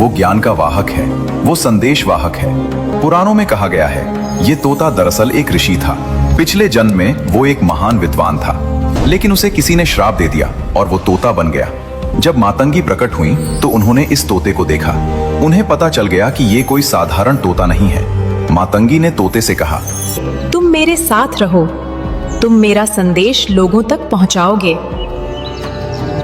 वो ज्ञान का वाहक है, वो संदेश वाहक है। पुराणों में कहा गया है ये तोता दरअसल एक ऋषि था। पिछले जन्म में वो एक महान विद्वान था, लेकिन उसे किसी ने श्राप दे दिया और वो तोता बन गया। जब मातंगी प्रकट हुई तो उन्होंने इस तोते को देखा। उन्हें पता चल गया कि ये कोई साधारण तोता नहीं है। मातंगी ने तोते से कहा, तुम मेरे साथ रहो, तुम मेरा संदेश लोगों तक पहुंचाओगे।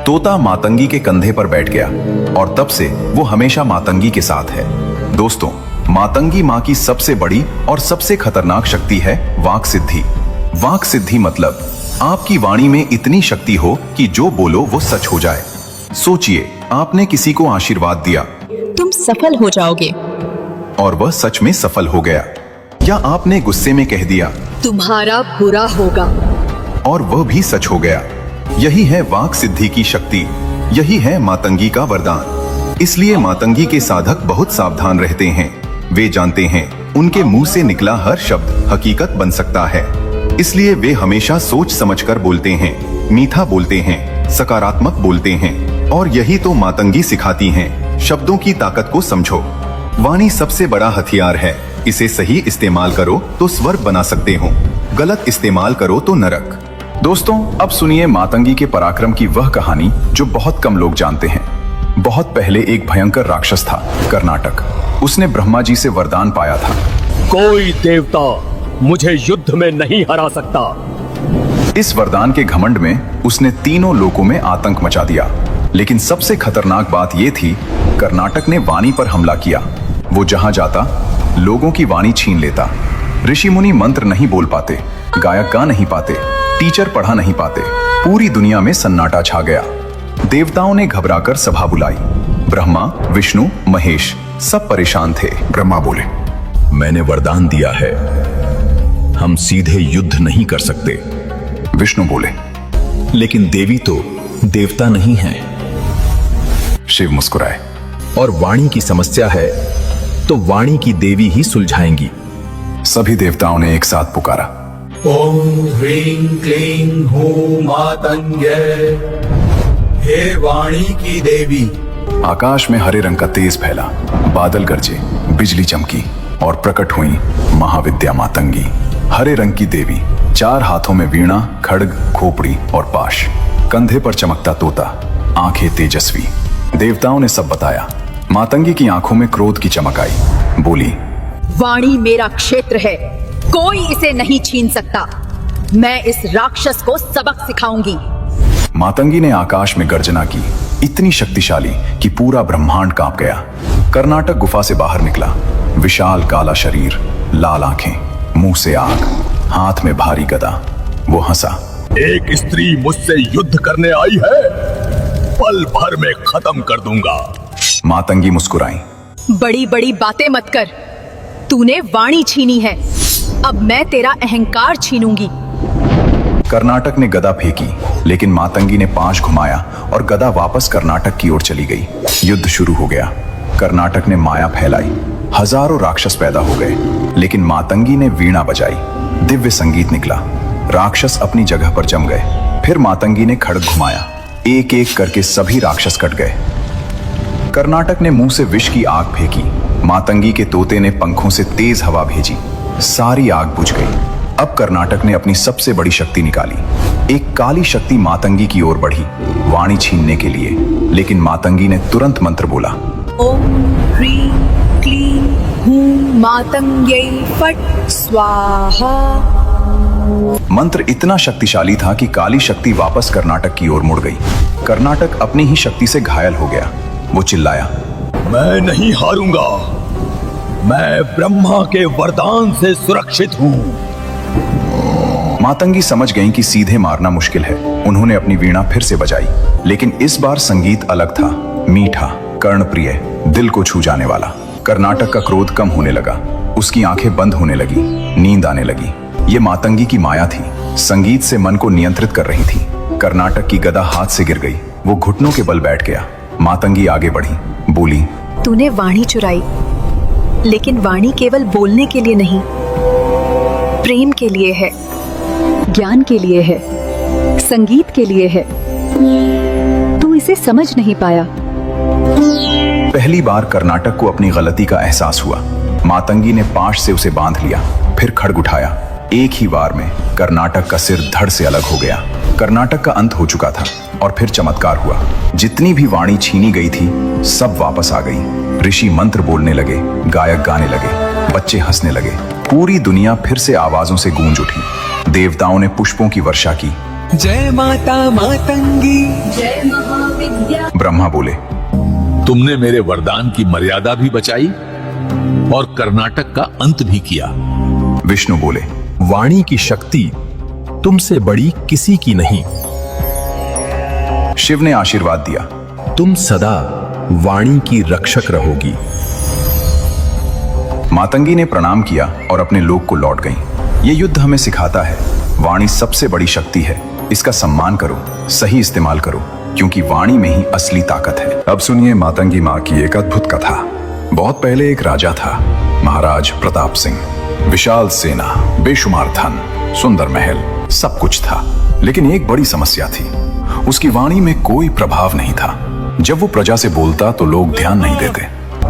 तोता मातंगी के कंधे पर बैठ गया और तब से वो हमेशा मातंगी के साथ है। दोस्तों, मातंगी माँ की सबसे बड़ी और सबसे खतरनाक शक्ति है वाक सिद्धि। वाक सिद्धि मतलब आपकी वाणी में इतनी शक्ति हो कि जो बोलो वो सच हो जाए। सोचिए, आपने किसी को आशीर्वाद दिया, तुम सफल हो जाओगे, और वह सच में सफल हो गया। या आपने गुस्से में कह दिया, तुम्हारा बुरा होगा, और वह भी सच हो गया। यही है वाक सिद्धि की शक्ति, यही है मातंगी का वरदान। इसलिए मातंगी के साधक बहुत सावधान रहते हैं। वे जानते हैं उनके मुंह से निकला हर शब्द हकीकत बन सकता है। इसलिए वे हमेशा सोच समझकर बोलते हैं, मीठा बोलते हैं, सकारात्मक बोलते हैं। और यही तो मातंगी सिखाती हैं, शब्दों की ताकत को समझो। वाणी सबसे बड़ा हथियार है, इसे सही इस्तेमाल करो तो स्वर्ग बना सकते हो, गलत इस्तेमाल करो तो नरक। दोस्तों, अब सुनिए मातंगी के पराक्रम की वह कहानी जो बहुत कम लोग जानते हैं। बहुत पहले एक भयंकर राक्षस था, कर्नाटक। उसने ब्रह्मा जी से वरदान पाया था, कोई देवता मुझे युद्ध में नहीं हरा सकता। इस वरदान के घमंड में उसने तीनों लोकों में आतंक मचा दिया। लेकिन सबसे खतरनाक बात यह थी, कर्नाटक ने वाणी पर हमला किया। वो जहां जाता लोगों की वाणी छीन लेता। ऋषि मुनि मंत्र नहीं बोल पाते, गायक गा नहीं पाते, टीचर पढ़ा नहीं पाते। पूरी दुनिया में सन्नाटा छा गया। देवताओं ने घबराकर सभा बुलाई। ब्रह्मा, विष्णु, महेश सब परेशान थे। ब्रह्मा बोले, मैंने वरदान दिया है, हम सीधे युद्ध नहीं कर सकते। विष्णु बोले, लेकिन देवी तो देवता नहीं है। शिव मुस्कुराए, और वाणी की समस्या है तो वाणी की देवी ही सुलझाएंगी। सभी देवताओं ने एक साथ पुकारा, ओम ह्रीं क्लीं हूं मातंगे, हे वाणी की देवी। आकाश में हरे रंग का तेज फैला, बादल गरजे, बिजली चमकी और प्रकट हुई महाविद्या मातंगी। हरे रंग की देवी, 4 हाथों में वीणा, खड्ग, खोपड़ी और पाश, कंधे पर चमकता तोता, आंखें तेजस्वी। देवताओं ने सब बताया। मातंगी की आंखों में क्रोध की चमक आई। बोली, वाणी मेरा क्षेत्र है, कोई इसे नहीं छीन सकता। मैं इस राक्षस को सबक सिखाऊंगी। मातंगी ने आकाश में गर्जना की, इतनी शक्तिशाली कि पूरा ब्रह्मांड कांप गया। कर्नाटक गुफा से बाहर निकला। विशाल काला शरीर, लाल आंखें, मुंह से आग, हाथ में भारी गदा। वो हंसा, एक स्त्री मुझसे युद्ध करने आई है, पल भर में खत्म कर दूंगा। मातंगी मुस्कुराई, बड़ी बड़ी बातें मत कर, तूने वाणी छीनी है, अब मैं तेरा अहंकार छीनूंगी। कर्नाटक ने गदा फेंकी, लेकिन मातंगी ने पांच घुमाया और गदा वापस कर्नाटक की ओर चली गई। युद्ध शुरू हो गया। कर्नाटक ने माया फैलाई, हजारों राक्षस पैदा हो गए, लेकिन मातंगी ने वीणा बजाई, दिव्य संगीत निकला। राक्षस अपनी जगह पर जम गए। फिर मातंगी ने खड्ग घुमाया, एक एक करके सभी राक्षस कट गए। कर्नाटक ने मुंह से विष की आग फेंकी। मातंगी के तोते ने पंखों से तेज हवा भेजी, सारी आग बुझ गई। अब कर्नाटक ने अपनी सबसे बड़ी शक्ति निकाली। एक काली शक्ति मातंगी की ओर बढ़ी, वाणी छीनने के लिए, लेकिन मातंगी ने तुरंत मंत्र बोला, ओम ह्रीं क्लीं हूं मातंग्यै फट स्वाहा। मंत्र इतना शक्तिशाली था कि काली शक्ति वापस कर्नाटक की ओर मुड़ गई। कर्नाटक अपनी ही शक्ति से घायल हो गया। वो चिल्लाया, मैं नहीं हारूंगा, मैं ब्रह्मा के वरदान से सुरक्षित हूँ। मातंगी समझ गईं कि सीधे मारना मुश्किल है। उन्होंने अपनी वीणा फिर से बजाई, लेकिन इस बार संगीत अलग था, मीठा, कर्णप्रिय, दिल को छू जाने वाला। कर्नाटक का क्रोध कम होने लगा, उसकी आंखें बंद होने लगी, नींद आने लगी। ये मातंगी की माया थी, संगीत से मन को नियंत्रित कर रही थी। कर्नाटक की गदा हाथ से गिर गई, वो घुटनों के बल बैठ गया। मातंगी आगे बढ़ी, बोली, तूने वाणी चुराई, लेकिन वाणी केवल बोलने के लिए नहीं, प्रेम के लिए है, ज्ञान के लिए है, संगीत के लिए है। तू इसे समझ नहीं पाया। पहली बार कर्नाटक को अपनी गलती का एहसास हुआ। मातंगी ने पाश से उसे बांध लिया, फिर खड्ग उठाया। एक ही बार में कर्नाटक का सिर धड़ से अलग हो गया। कर्नाटक का अंत हो चुका था और फिर चमत्कार हुआ। जितनी भी वाणी छीनी गई थी सब वापस आ गई। ऋषि मंत्र बोलने लगे, गायक गाने लगे, बच्चे हंसने लगे। पूरी दुनिया फिर से आवाजों से गूंज उठी। देवताओं ने पुष्पों की वर्षा की। जय माता मातंगी, जय महाविद्या। ब्रह्मा बोले, तुमने मेरे वरदान की मर्यादा भी बचाई और कर्नाटक का अंत भी किया। विष्णु बोले, वाणी की शक्ति तुमसे बड़ी किसी की नहीं। शिव ने आशीर्वाद दिया, तुम सदा वाणी की रक्षक रहोगी। मातंगी ने प्रणाम किया और अपने लोक को लौट गईं। ये युद्ध हमें सिखाता है, वाणी सबसे बड़ी शक्ति है। इसका सम्मान करो, सही इस्तेमाल करो, क्योंकि वाणी में ही असली ताकत है। अब सुनिए मातंगी माँ की एक अद्भुत कथा। बहुत पहले एक राजा था, महाराज प्रताप सिंह। विशाल सेना, बेशुमार धन, सुंदर महल, सब कुछ था। लेकिन एक बड़ी समस्या थी, उसकी वाणी में कोई प्रभाव नहीं था। जब वो प्रजा से बोलता तो लोग ध्यान नहीं देते,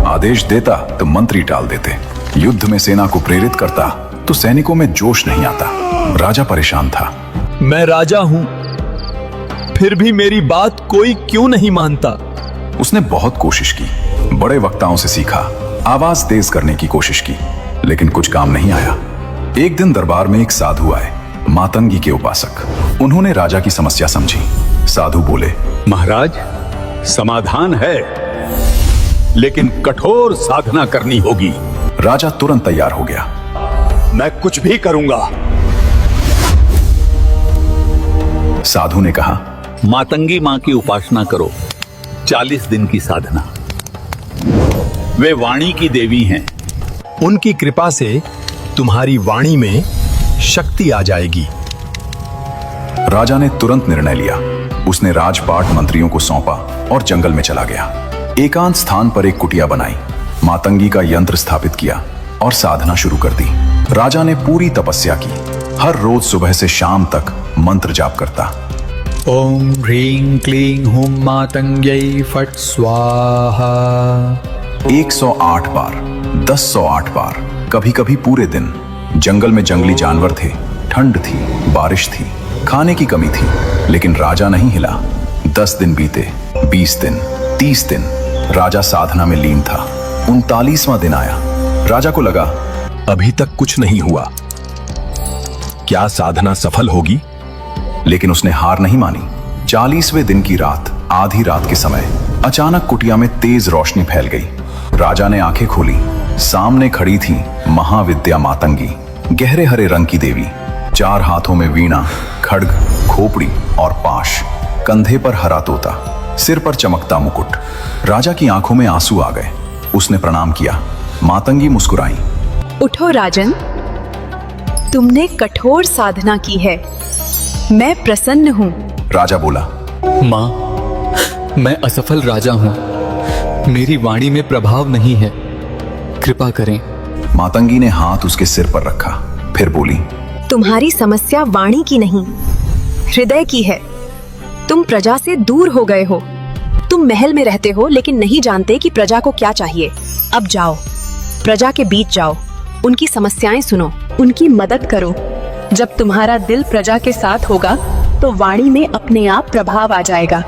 आदेश देता तो मंत्री टाल देते, युद्ध में सेना को प्रेरित करता तो सैनिकों में जोश नहीं आता। राजा परेशान था। मैं राजा हूं, फिर भी मेरी बात कोई क्यों नहीं मानता? उसने बहुत कोशिश की, बड़े वक्ताओं से सीखा, आवाज तेज करने की कोशिश की, लेकिन कुछ काम नहीं आया। एक दिन दरबार में एक साधु आए, मातंगी के उपासक। उन्होंने राजा की समस्या समझी। साधु बोले, महाराज, समाधान है, लेकिन कठोर साधना करनी होगी। राजा तुरंत तैयार हो गया। मैं कुछ भी करूंगा। साधु ने कहा, मातंगी मां की उपासना करो, 40 दिन की साधना। वे वाणी की देवी हैं। उनकी कृपा से तुम्हारी वाणी में शक्ति आ जाएगी। राजा ने तुरंत निर्णय लिया। उसने राजपाट मंत्रियों को सौंपा और जंगल में चला गया। एकांत स्थान पर एक कुटिया बनाई, मातंगी का यंत्र स्थापित किया और साधना शुरू कर दी। राजा ने पूरी तपस्या की, हर रोज सुबह से शाम तक मंत्र जाप करता। ओम ह्रीं क्लीं हूं मातंग्यै फट् स्वाहा। 108 बार, 1008 बार, कभी कभी पूरे दिन। जंगल में जंगली जानवर थे, ठंड थी, बारिश थी, खाने की कमी थी, लेकिन राजा नहीं हिला। 10 दिन बीते, 20 दिन, 30 दिन, राजा साधना में लीन था। 39वां दिन आया। राजा को लगा, अभी तक कुछ नहीं हुआ, क्या साधना सफल होगी? लेकिन उसने हार नहीं मानी। 40वें दिन की रात, आधी रात के समय, अचानक कुटिया में तेज रोशनी फैल गई। राजा ने आंखें खोली। सामने खड़ी थी महाविद्या मातंगी, गहरे हरे रंग की देवी, 4 हाथों में वीणा, खड्ग, खोपड़ी और पाश, कंधे पर हरा तोता, सिर पर चमकता मुकुट। राजा की आंखों में आंसू आ गए। उसने प्रणाम किया। मातंगी मुस्कुराई। उठो राजन, तुमने कठोर साधना की है, मैं प्रसन्न हूँ। राजा बोला, माँ, मैं असफल राजा हूँ, मेरी वाणी में प्रभाव नहीं है, कृपा करें। मातंगी ने हाथ उसके सिर पर रखा, फिर बोली, तुम्हारी समस्या वाणी की नहीं, हृदय की है। तुम प्रजा से दूर हो गए हो। तुम महल में रहते हो लेकिन नहीं जानते कि प्रजा को क्या चाहिए। अब जाओ, प्रजा के बीच जाओ, उनकी समस्याएं सुनो, उनकी मदद करो। जब तुम्हारा दिल प्रजा के साथ होगा तो वाणी में अपने आप प्रभाव आ जाएगा।